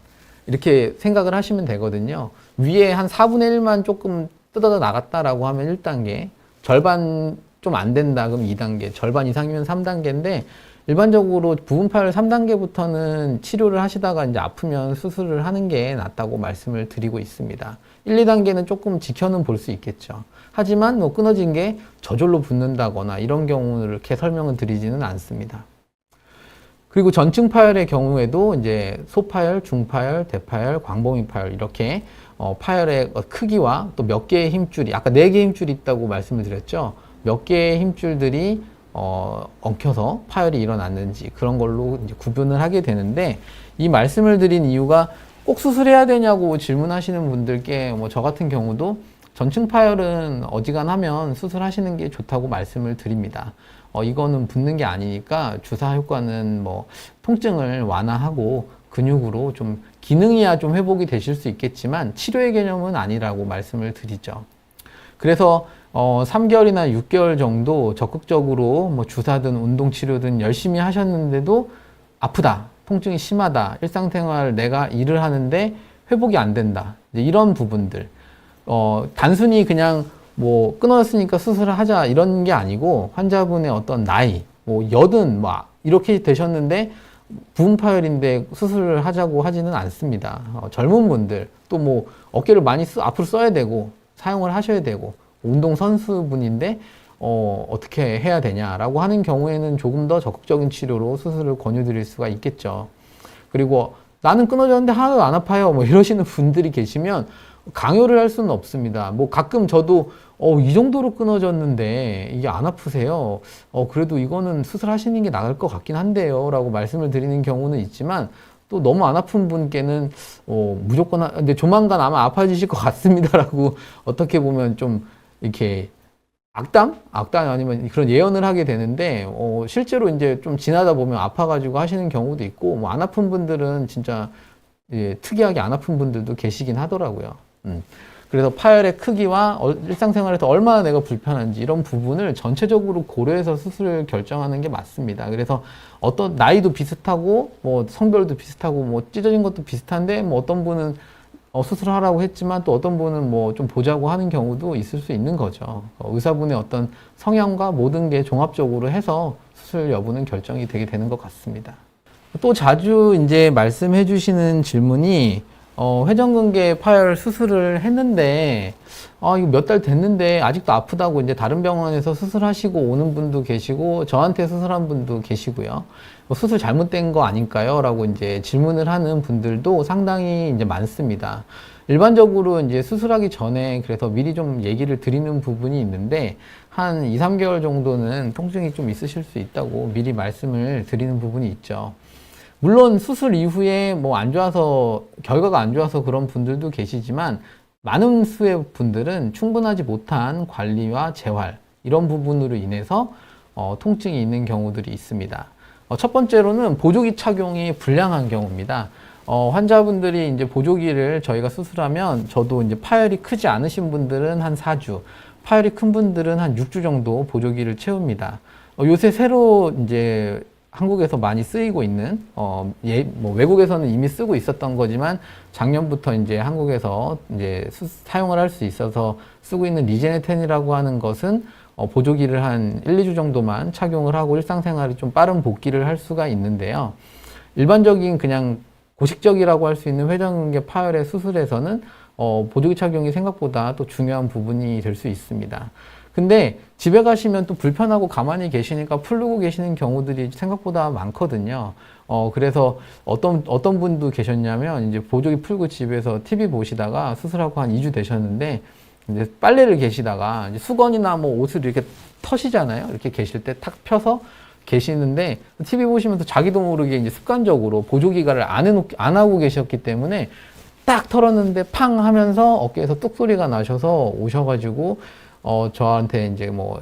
이렇게 생각을 하시면 되거든요. 위에 한 4분의 1만 조금 뜯어져 나갔다라고 하면 1단계, 절반 좀 안 된다 그럼 2단계, 절반 이상이면 3단계인데, 일반적으로 부분 파열 3단계부터는 치료를 하시다가 이제 아프면 수술을 하는 게 낫다고 말씀을 드리고 있습니다. 1, 2단계는 조금 지켜는 볼 수 있겠죠. 하지만 뭐 끊어진 게 저절로 붙는다거나 이런 경우를 이렇게 설명을 드리지는 않습니다. 그리고 전층 파열의 경우에도 이제 소파열, 중파열, 대파열, 광범위 파열, 이렇게 파열의 크기와 또 몇 개의 힘줄이, 아까 4개의 힘줄이 있다고 말씀을 드렸죠. 몇 개의 힘줄들이 엉켜서 파열이 일어났는지 그런 걸로 이제 구분을 하게 되는데, 이 말씀을 드린 이유가 꼭 수술해야 되냐고 질문하시는 분들께 뭐 저 같은 경우도 전층 파열은 어지간하면 수술하시는 게 좋다고 말씀을 드립니다. 이거는 붓는 게 아니니까 주사 효과는 뭐 통증을 완화하고 근육으로 좀 기능이야 좀 회복이 되실 수 있겠지만 치료의 개념은 아니라고 말씀을 드리죠. 그래서 3개월이나 6개월 정도 적극적으로 뭐 주사든 운동 치료든 열심히 하셨는데도 아프다, 통증이 심하다, 일상생활 내가 일을 하는데 회복이 안 된다, 이런 부분들, 단순히 그냥 뭐 끊어졌으니까 수술을 하자 이런 게 아니고 환자분의 어떤 나이, 뭐 여든 뭐 이렇게 되셨는데 부분 파열인데 수술을 하자고 하지는 않습니다. 젊은 분들 또 뭐 어깨를 많이 앞으로 써야 되고 사용을 하셔야 되고 운동 선수분인데 어떻게 해야 되냐라고 하는 경우에는 조금 더 적극적인 치료로 수술을 권유드릴 수가 있겠죠. 그리고 나는 끊어졌는데 하나도 안 아파요 뭐 이러시는 분들이 계시면 강요를 할 수는 없습니다. 뭐 가끔 저도 이 정도로 끊어졌는데 이게 안 아프세요? 그래도 이거는 수술하시는 게 나을 것 같긴 한데요 라고 말씀을 드리는 경우는 있지만 또 너무 안 아픈 분께는 무조건 근데 조만간 아마 아파지실 것 같습니다 라고 어떻게 보면 좀 이렇게 악담 아니면 그런 예언을 하게 되는데 실제로 이제 좀 지나다 보면 아파가지고 하시는 경우도 있고 뭐 안 아픈 분들은 진짜 특이하게 안 아픈 분들도 계시긴 하더라고요. 그래서 파열의 크기와 일상생활에서 얼마나 내가 불편한지 이런 부분을 전체적으로 고려해서 수술을 결정하는 게 맞습니다. 그래서 어떤 나이도 비슷하고 뭐 성별도 비슷하고 뭐 찢어진 것도 비슷한데 뭐 어떤 분은 수술하라고 했지만 또 어떤 분은 뭐 좀 보자고 하는 경우도 있을 수 있는 거죠. 의사분의 어떤 성향과 모든 게 종합적으로 해서 수술 여부는 결정이 되게 되는 것 같습니다. 또 자주 이제 말씀해 주시는 질문이 회전근개 파열 수술을 했는데 이거 몇 달 됐는데 아직도 아프다고 이제 다른 병원에서 수술하시고 오는 분도 계시고 저한테 수술한 분도 계시고요. 수술 잘못된 거 아닐까요? 라고 이제 질문을 하는 분들도 상당히 이제 많습니다. 일반적으로 이제 수술하기 전에 그래서 미리 좀 얘기를 드리는 부분이 있는데 한 2, 3개월 정도는 통증이 좀 있으실 수 있다고 미리 말씀을 드리는 부분이 있죠. 물론 수술 이후에 뭐 안 좋아서 결과가 안 좋아서 그런 분들도 계시지만 많은 수의 분들은 충분하지 못한 관리와 재활 이런 부분으로 인해서 통증이 있는 경우들이 있습니다. 첫 번째로는 보조기 착용이 불량한 경우입니다. 환자분들이 이제 보조기를 저희가 수술하면 저도 이제 파열이 크지 않으신 분들은 한 4주, 파열이 큰 분들은 한 6주 정도 보조기를 채웁니다. 요새 새로 이제 한국에서 많이 쓰이고 있는 뭐 외국에서는 이미 쓰고 있었던 거지만 작년부터 이제 한국에서 이제 사용을 할 수 있어서 쓰고 있는 리제네텐이라고 하는 것은 보조기를 한 1, 2주 정도만 착용을 하고 일상생활이 좀 빠른 복귀를 할 수가 있는데요. 일반적인 그냥 고식적이라고 할 수 있는 회전근개 파열의 수술에서는 보조기 착용이 생각보다 또 중요한 부분이 될 수 있습니다. 근데 집에 가시면 또 불편하고 가만히 계시니까 풀르고 계시는 경우들이 생각보다 많거든요. 그래서 어떤 분도 계셨냐면 이제 보조기 풀고 집에서 TV 보시다가 수술하고 한 2주 되셨는데 이제 빨래를 계시다가 이제 수건이나 뭐 옷을 이렇게 터시잖아요. 이렇게 계실 때 탁 펴서 계시는데 TV 보시면서 자기도 모르게 이제 습관적으로 보조기가를 안 하고 계셨기 때문에 딱 털었는데 팡 하면서 어깨에서 뚝 소리가 나셔서 오셔가지고 저한테 이제 뭐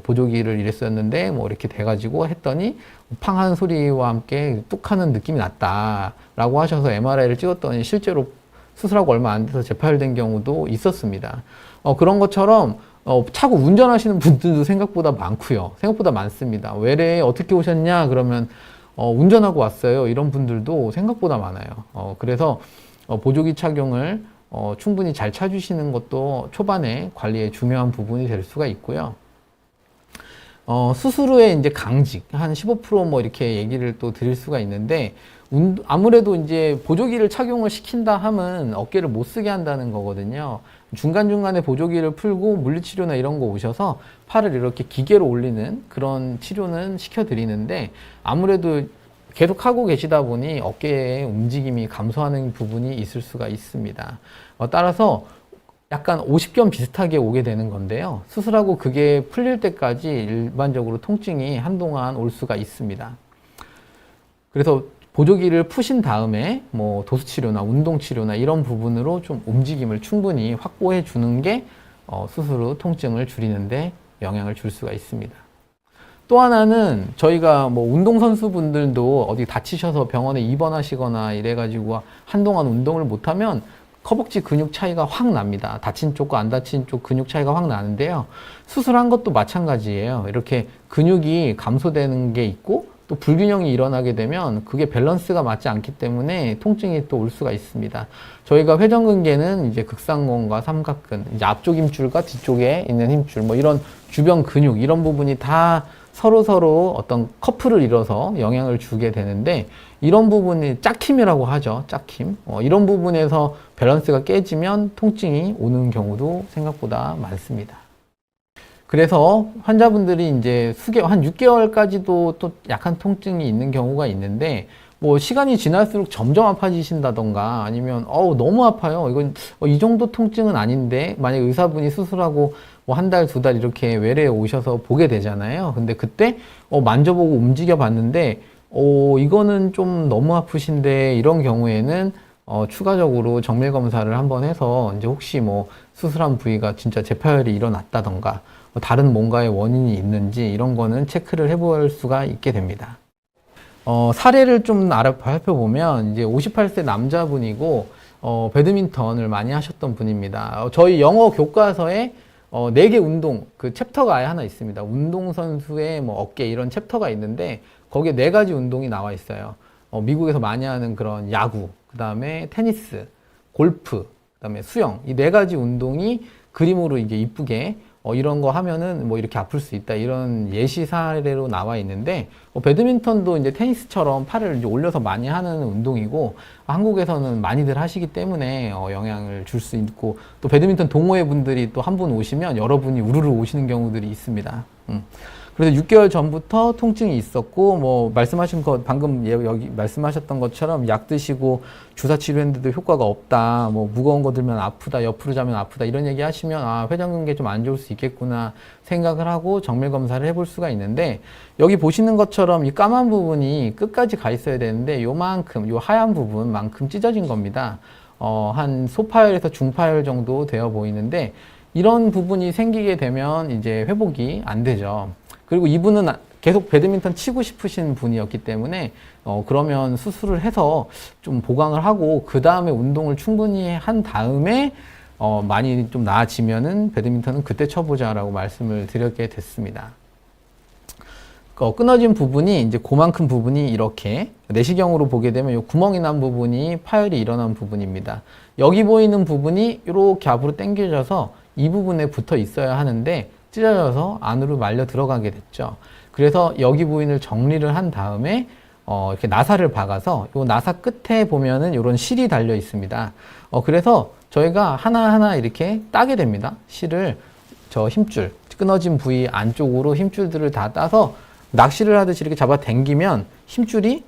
보조기를 이랬었는데 뭐 이렇게 돼가지고 했더니 팡 하는 소리와 함께 뚝 하는 느낌이 났다라고 하셔서 MRI를 찍었더니 실제로 수술하고 얼마 안 돼서 재파열된 경우도 있었습니다. 그런 것처럼 차고 운전하시는 분들도 생각보다 많고요. 생각보다 많습니다. 외래에 어떻게 오셨냐 그러면 운전하고 왔어요. 이런 분들도 생각보다 많아요. 그래서 보조기 착용을 충분히 잘 찾으시는 것도 초반에 관리에 중요한 부분이 될 수가 있고요. 수술 후에 이제 강직 한 15% 이렇게 얘기를 또 드릴 수가 있는데 아무래도 이제 보조기를 착용을 시킨다 하면 어깨를 못 쓰게 한다는 거거든요. 중간중간에 보조기를 풀고 물리치료나 이런 거 오셔서 팔을 이렇게 기계로 올리는 그런 치료는 시켜드리는데 아무래도 계속 하고 계시다 보니 어깨의 움직임이 감소하는 부분이 있을 수가 있습니다. 따라서 약간 50견 비슷하게 오게 되는 건데요. 수술하고 그게 풀릴 때까지 일반적으로 통증이 한동안 올 수가 있습니다. 그래서 보조기를 푸신 다음에 뭐 도수치료나 운동치료나 이런 부분으로 좀 움직임을 충분히 확보해 주는 게 수술 후 통증을 줄이는데 영향을 줄 수가 있습니다. 또 하나는 저희가 뭐 운동선수분들도 어디 다치셔서 병원에 입원하시거나 이래가지고 한동안 운동을 못하면 허벅지 근육 차이가 확 납니다. 다친 쪽과 안 다친 쪽 근육 차이가 확 나는데요. 수술한 것도 마찬가지예요. 이렇게 근육이 감소되는 게 있고 또 불균형이 일어나게 되면 그게 밸런스가 맞지 않기 때문에 통증이 또 올 수가 있습니다. 저희가 회전근개는 이제 극상근과 삼각근, 이제 앞쪽 힘줄과 뒤쪽에 있는 힘줄, 뭐 이런 주변 근육 이런 부분이 다 서로 어떤 커플을 이뤄서 영향을 주게 되는데, 이런 부분이 짝힘이라고 하죠. 짝힘. 이런 부분에서 밸런스가 깨지면 통증이 오는 경우도 생각보다 많습니다. 그래서 환자분들이 이제 한 6개월까지도 또 약한 통증이 있는 경우가 있는데, 뭐 시간이 지날수록 점점 아파지신다던가 아니면 너무 아파요. 이건 이 정도 통증은 아닌데, 만약 의사분이 수술하고 뭐 한 달, 두 달 이렇게 외래에 오셔서 보게 되잖아요. 근데 그때 만져보고 움직여 봤는데 이거는 좀 너무 아프신데, 이런 경우에는 추가적으로 정밀 검사를 한번 해서 이제 혹시 뭐 수술한 부위가 진짜 재파열이 일어났다던가 다른 뭔가의 원인이 있는지 이런 거는 체크를 해볼 수가 있게 됩니다. 사례를 좀 살펴보면 이제 58세 남자분이고 배드민턴을 많이 하셨던 분입니다. 저희 영어 교과서에 4개 운동 그 챕터가 아예 하나 있습니다. 운동선수의 뭐 어깨 이런 챕터가 있는데 거기에 4가지 운동이 나와 있어요. 미국에서 많이 하는 그런 야구, 그 다음에 테니스, 골프, 그 다음에 수영, 이 4가지 운동이 그림으로 이게 이쁘게 이런 거 하면은 뭐 이렇게 아플 수 있다, 이런 예시 사례로 나와 있는데, 배드민턴도 이제 테니스처럼 팔을 이제 올려서 많이 하는 운동이고, 한국에서는 많이들 하시기 때문에 영향을 줄 수 있고, 또 배드민턴 동호회 분들이 또 한 분 오시면 여러분이 우르르 오시는 경우들이 있습니다. 그래서 6개월 전부터 통증이 있었고, 뭐 말씀하신 것, 방금 여기 말씀하셨던 것처럼 약 드시고 주사 치료했는데도 효과가 없다, 뭐 무거운 거 들면 아프다, 옆으로 자면 아프다, 이런 얘기 하시면 회전근개 좀 안 좋을 수 있겠구나 생각을 하고 정밀 검사를 해볼 수가 있는데, 여기 보시는 것처럼 이 까만 부분이 끝까지 가 있어야 되는데 요만큼, 요 하얀 부분만큼 찢어진 겁니다. 한 소파열에서 중파열 정도 되어 보이는데, 이런 부분이 생기게 되면 이제 회복이 안 되죠. 그리고 이분은 계속 배드민턴 치고 싶으신 분이었기 때문에 그러면 수술을 해서 좀 보강을 하고 그 다음에 운동을 충분히 한 다음에 많이 좀 나아지면은 배드민턴은 그때 쳐보자라고 말씀을 드렸게 됐습니다. 끊어진 부분이 이제 그만큼 부분이 이렇게 내시경으로 보게 되면 이 구멍이 난 부분이 파열이 일어난 부분입니다. 여기 보이는 부분이 이렇게 앞으로 당겨져서 이 부분에 붙어 있어야 하는데 찢어져서 안으로 말려 들어가게 됐죠. 그래서 여기 부분을 정리를 한 다음에 이렇게 나사를 박아서 이 나사 끝에 보면은 이런 실이 달려 있습니다. 그래서 저희가 하나하나 이렇게 따게 됩니다. 실을, 저 힘줄, 끊어진 부위 안쪽으로 힘줄들을 다 따서 낚시를 하듯이 이렇게 잡아 당기면 힘줄이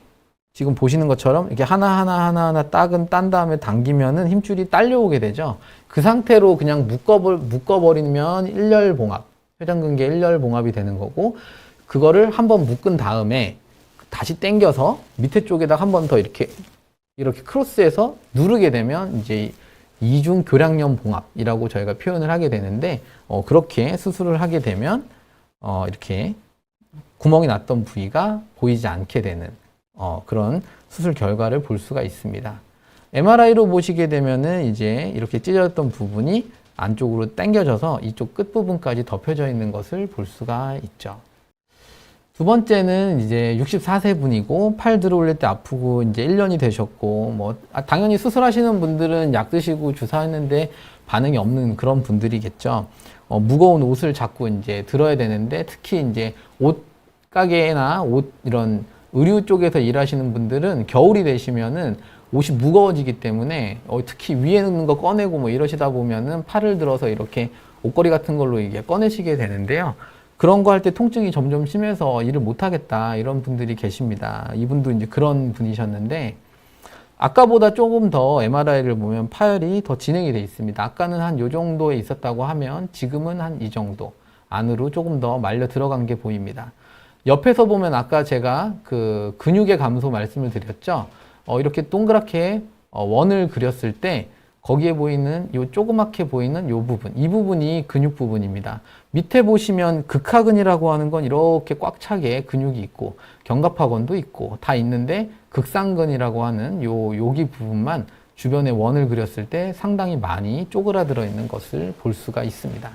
지금 보시는 것처럼 이렇게 하나하나 딴 다음에 당기면은 힘줄이 딸려오게 되죠. 그 상태로 그냥 묶어버리면 일렬봉합, 회전근개 일렬봉합이 되는 거고, 그거를 한번 묶은 다음에 다시 당겨서 밑에 쪽에다 한 번 더 이렇게 크로스해서 누르게 되면 이제 이중 교량염 봉합이라고 저희가 표현을 하게 되는데, 그렇게 수술을 하게 되면 이렇게 구멍이 났던 부위가 보이지 않게 되는 그런 수술 결과를 볼 수가 있습니다. MRI로 보시게 되면은 이제 이렇게 찢어졌던 부분이 안쪽으로 당겨져서 이쪽 끝부분까지 덮여져 있는 것을 볼 수가 있죠. 두 번째는 이제 64세 분이고 팔 들어 올릴 때 아프고 이제 1년이 되셨고, 뭐 당연히 수술하시는 분들은 약 드시고 주사했는데 반응이 없는 그런 분들이겠죠. 무거운 옷을 자꾸 이제 들어야 되는데, 특히 이제 옷 가게나 옷 이런 의류 쪽에서 일하시는 분들은 겨울이 되시면은 옷이 무거워지기 때문에 특히 위에 있는 거 꺼내고 뭐 이러시다 보면은 팔을 들어서 이렇게 옷걸이 같은 걸로 이게 꺼내시게 되는데요. 그런 거 할 때 통증이 점점 심해서 일을 못 하겠다, 이런 분들이 계십니다. 이분도 이제 그런 분이셨는데, 아까보다 조금 더 MRI를 보면 파열이 더 진행이 돼 있습니다. 아까는 한 요 정도에 있었다고 하면 지금은 한 이 정도 안으로 조금 더 말려 들어간 게 보입니다. 옆에서 보면 아까 제가 그 근육의 감소 말씀을 드렸죠. 이렇게 동그랗게 원을 그렸을 때 거기에 보이는 요 조그맣게 보이는 요 부분, 이 부분이 근육 부분입니다. 밑에 보시면 극하근이라고 하는 건 이렇게 꽉 차게 근육이 있고 견갑하근도 있고 다 있는데, 극상근이라고 하는 여기 부분만 주변에 원을 그렸을 때 상당히 많이 쪼그라들어 있는 것을 볼 수가 있습니다.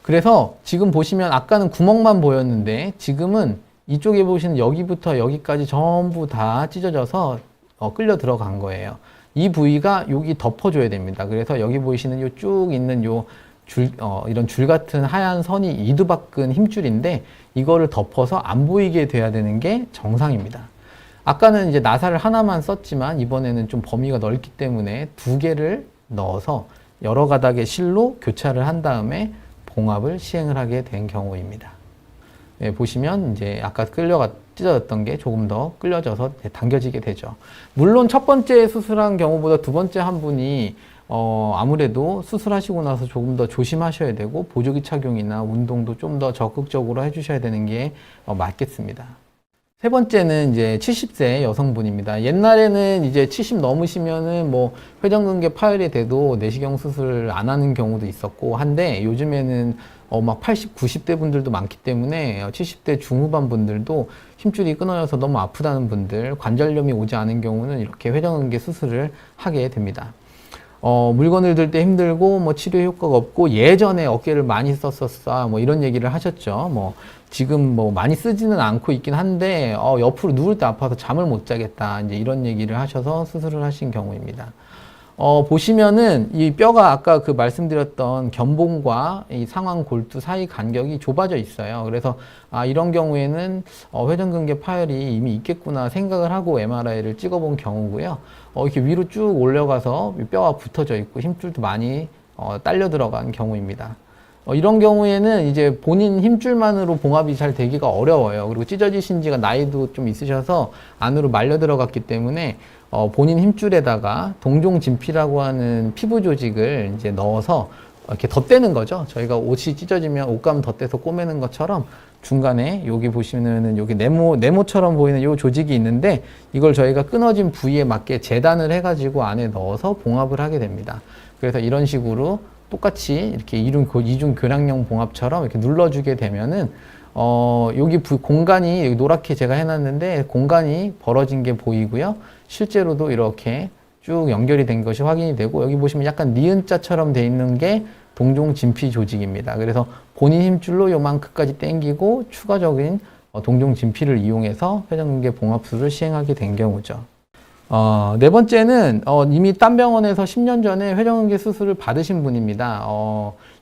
그래서 지금 보시면 아까는 구멍만 보였는데 지금은 이쪽에 보시는 여기부터 여기까지 전부 다 찢어져서 끌려 들어간 거예요. 이 부위가 여기 덮어줘야 됩니다. 그래서 여기 보이시는 요 쭉 있는 요 이런 줄 같은 하얀 선이 이두박근 힘줄인데 이거를 덮어서 안 보이게 돼야 되는 게 정상입니다. 아까는 이제 나사를 하나만 썼지만 이번에는 좀 범위가 넓기 때문에 두 개를 넣어서 여러 가닥의 실로 교차를 한 다음에 봉합을 시행을 하게 된 경우입니다. 네, 보시면 이제 아까 찢어졌던 게 조금 더 끌려져서 당겨지게 되죠. 물론 첫 번째 수술한 경우보다 두 번째 한 분이 아무래도 수술하시고 나서 조금 더 조심하셔야 되고 보조기 착용이나 운동도 좀 더 적극적으로 해주셔야 되는 게 맞겠습니다. 세 번째는 이제 70세 여성분입니다. 옛날에는 이제 70 넘으시면은 뭐 회전근개 파열이 돼도 내시경 수술을 안 하는 경우도 있었고 한데 요즘에는 막 80, 90대 분들도 많기 때문에 70대 중후반 분들도 힘줄이 끊어져서 너무 아프다는 분들, 관절염이 오지 않은 경우는 이렇게 회전근개 수술을 하게 됩니다. 물건을 들 때 힘들고 뭐 치료 효과가 없고 예전에 어깨를 많이 썼었어 뭐 이런 얘기를 하셨죠. 뭐 지금 뭐 많이 쓰지는 않고 있긴 한데 옆으로 누울 때 아파서 잠을 못 자겠다 이제 이런 얘기를 하셔서 수술을 하신 경우입니다. 보시면은 이 뼈가 아까 그 말씀드렸던 견봉과 이 상완 골두 사이 간격이 좁아져 있어요. 그래서 이런 경우에는 회전근개 파열이 이미 있겠구나 생각을 하고 MRI를 찍어본 경우고요. 이렇게 위로 쭉 올려가서 뼈가 붙어져 있고 힘줄도 많이 딸려 들어간 경우입니다. 이런 경우에는 이제 본인 힘줄만으로 봉합이 잘 되기가 어려워요. 그리고 찢어지신 지가 나이도 좀 있으셔서 안으로 말려 들어갔기 때문에 본인 힘줄에다가 동종진피라고 하는 피부 조직을 이제 넣어서 이렇게 덧대는 거죠. 저희가 옷이 찢어지면 옷감 덧대서 꼬매는 것처럼 중간에 여기 보시면은 여기 네모처럼 보이는 이 조직이 있는데 이걸 저희가 끊어진 부위에 맞게 재단을 해가지고 안에 넣어서 봉합을 하게 됩니다. 그래서 이런 식으로 똑같이 이렇게 이중 교량형 봉합처럼 이렇게 눌러주게 되면은 여기 공간이 여기 노랗게 제가 해놨는데 공간이 벌어진 게 보이고요. 실제로도 이렇게 쭉 연결이 된 것이 확인이 되고 여기 보시면 약간 니은자처럼 돼 있는 게 동종진피 조직입니다. 그래서 본인 힘줄로 요만큼까지 당기고 추가적인 동종진피를 이용해서 회전근개 봉합술을 시행하게 된 경우죠. 네 번째는 이미 딴 병원에서 10년 전에 회전근개 수술을 받으신 분입니다.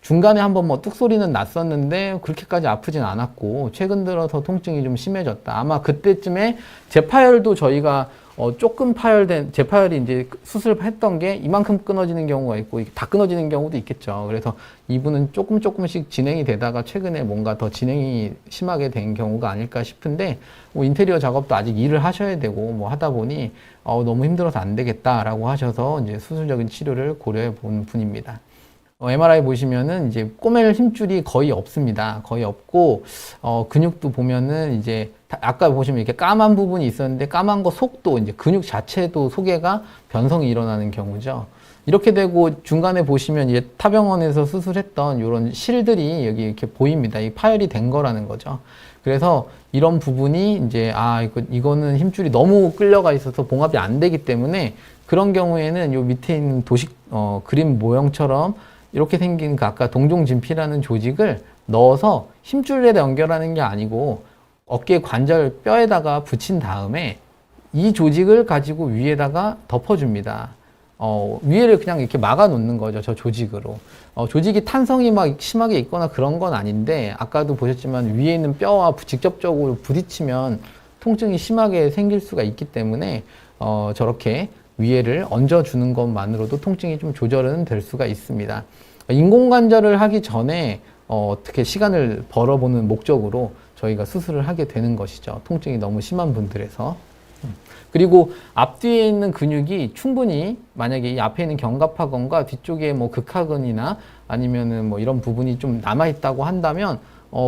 중간에 한번 뭐 뚝소리는 났었는데 그렇게까지 아프진 않았고 최근 들어서 통증이 좀 심해졌다. 아마 그때쯤에 재파열도 저희가 조금 재파열이 이제 수술했던 게 이만큼 끊어지는 경우가 있고 다 끊어지는 경우도 있겠죠. 그래서 이분은 조금씩 진행이 되다가 최근에 뭔가 더 진행이 심하게 된 경우가 아닐까 싶은데 뭐 인테리어 작업도 아직 일을 하셔야 되고 뭐 하다 보니 너무 힘들어서 안 되겠다라고 하셔서 이제 수술적인 치료를 고려해 본 분입니다. MRI 보시면은 이제 꼬맬 힘줄이 거의 없습니다. 거의 없고, 근육도 보면은 이제, 아까 보시면 이렇게 까만 부분이 있었는데, 까만 거 속도, 이제 근육 자체도 소개가 변성이 일어나는 경우죠. 이렇게 되고 중간에 보시면 이제 타병원에서 수술했던 이런 실들이 여기 이렇게 보입니다. 이 파열이 된 거라는 거죠. 그래서 이런 부분이 이제, 이거는 힘줄이 너무 끌려가 있어서 봉합이 안 되기 때문에 그런 경우에는 요 밑에 있는 그림 모형처럼 이렇게 생긴 그 아까 동종진피라는 조직을 넣어서 힘줄에 연결하는 게 아니고 어깨 관절 뼈에다가 붙인 다음에 이 조직을 가지고 위에다가 덮어줍니다. 위에를 그냥 이렇게 막아 놓는 거죠. 저 조직으로. 조직이 탄성이 막 심하게 있거나 그런 건 아닌데 아까도 보셨지만 위에 있는 뼈와 직접적으로 부딪히면 통증이 심하게 생길 수가 있기 때문에 저렇게 위에를 얹어주는 것만으로도 통증이 좀 조절은 될 수가 있습니다. 인공관절을 하기 전에 어떻게 시간을 벌어보는 목적으로 저희가 수술을 하게 되는 것이죠. 통증이 너무 심한 분들에서. 그리고 앞뒤에 있는 근육이 충분히 만약에 이 앞에 있는 견갑하근과 뒤쪽에 뭐 극하근이나 아니면은 뭐 이런 부분이 좀 남아있다고 한다면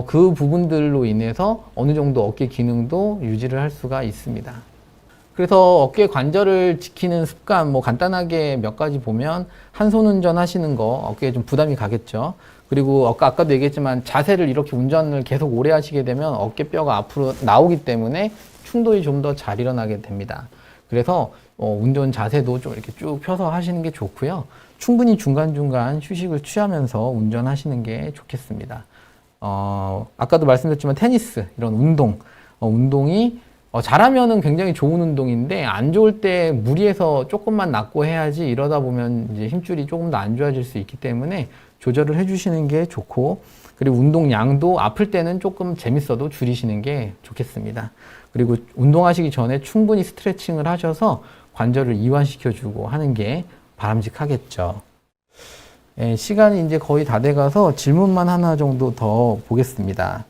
그 부분들로 인해서 어느 정도 어깨 기능도 유지를 할 수가 있습니다. 그래서 어깨 관절을 지키는 습관 뭐 간단하게 몇 가지 보면 한 손 운전 하시는 거 어깨에 좀 부담이 가겠죠. 그리고 아까도 얘기했지만 자세를 이렇게 운전을 계속 오래 하시게 되면 어깨뼈가 앞으로 나오기 때문에 충돌이 좀 더 잘 일어나게 됩니다. 그래서 운전 자세도 좀 이렇게 쭉 펴서 하시는 게 좋고요. 충분히 중간중간 휴식을 취하면서 운전하시는 게 좋겠습니다. 아까도 말씀드렸지만 테니스 이런 운동 운동이 잘하면은 굉장히 좋은 운동인데 안 좋을 때 무리해서 조금만 낮고 해야지 이러다 보면 이제 힘줄이 조금 더 안 좋아질 수 있기 때문에 조절을 해주시는 게 좋고, 그리고 운동량도 아플 때는 조금 재밌어도 줄이시는 게 좋겠습니다. 그리고 운동하시기 전에 충분히 스트레칭을 하셔서 관절을 이완시켜주고 하는 게 바람직하겠죠. 시간이 이제 거의 다 돼가서 질문만 하나 정도 더 보겠습니다.